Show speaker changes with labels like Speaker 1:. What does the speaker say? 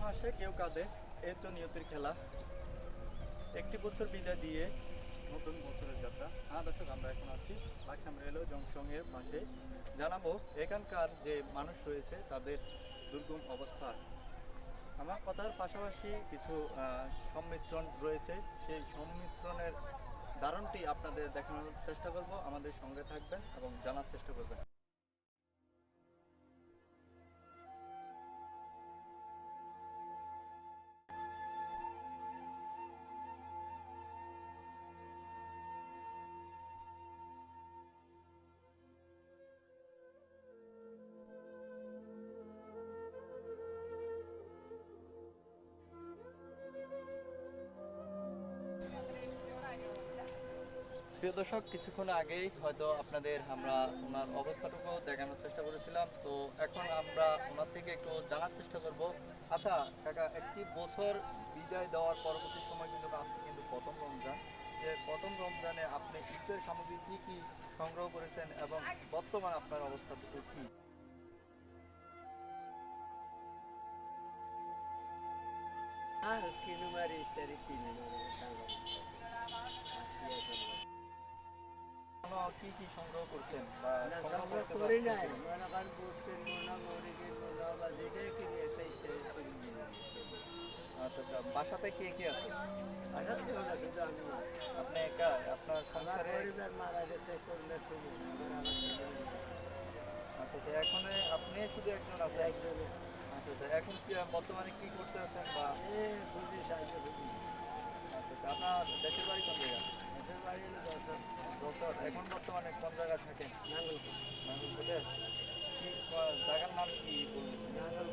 Speaker 1: হাসে কেউ কাঁদে, এই তো নিয়তির খেলা। একটি বছর বিদায় দিয়ে নতুন বছরের যাত্রা। দর্শক, আমরা এখন আছি লাকসাম রেলওয়ে জংশনের পাশে। জানাবো এখানকার যে মানুষ রয়েছে তাদের দুর্গম অবস্থা। আমার কথার পাশাপাশি কিছু সংমিশ্রণ রয়েছে, সেই সংমিশ্রণের ধারণটি আপনাদের দেখানোর চেষ্টা করব। আমাদের সঙ্গে থাকবেন এবং জানার চেষ্টা করবেন। প্রিয় দর্শক, কিছুক্ষণ আগেই হয়তো আপনাদের আমরা ওনার অবস্থাটুকু দেখানোর চেষ্টা করেছিলাম। তো এখন আমরা ওনার থেকে একটু জানার চেষ্টা করব। আচ্ছা কাকা, একটি বছর বিদায় দেওয়ার পরবর্তী সময় কিন্তু আজকে কিন্তু প্রথম রমজান। যে প্রথম রমজানে আপনি ঈদের সামগ্রী কি কি সংগ্রহ করেছেন এবং বর্তমান আপনার অবস্থাটুকু কি?
Speaker 2: আর কিনুমারি ইত্যাদি কিনি
Speaker 1: কি কি সংগ্রহ করছেন বা
Speaker 2: না
Speaker 1: সংগ্রহ
Speaker 2: সংগ্রহ
Speaker 1: করতে
Speaker 2: করি
Speaker 1: পারছেন
Speaker 2: নাই,
Speaker 1: কিনা?
Speaker 2: মনে করেন বুট কিনবো না, মুড়ি কিনবো না, বা যেটাই কিনি একটা ইত্যাদি কিনি।
Speaker 1: আচ্ছা আচ্ছা, বাসাতে কে কে আছে?
Speaker 2: আসার কেউ না, শুধু আমি।
Speaker 1: আপনি একা? আপনার
Speaker 2: আমার
Speaker 1: সংসারে?
Speaker 2: পরিবার মারা গেছে, কন্যা শুনি না, এবার আমার ছেলে
Speaker 1: আচ্ছা আচ্ছা, এখন আপনি শুধু একজন আছেন?
Speaker 2: একজনে
Speaker 1: আচ্ছা আচ্ছা, এখন কি বর্তমানে কি করতে আছেন বা?
Speaker 2: এ বুঝি সাহায্য বুঝি।
Speaker 1: আচ্ছা আচ্ছা, আপনার দেশের বাড়ি কোন জায়গা?
Speaker 2: দেশের বাড়ি হলো দর্শক
Speaker 1: যশোর। এখন বর্তমানে কোন জায়গায় থাকেন?
Speaker 2: নাঙ্গলকোট।
Speaker 1: নাঙ্গলকোটে? কি জায়গার নাম কি বলবেন?
Speaker 2: নাঙ্গল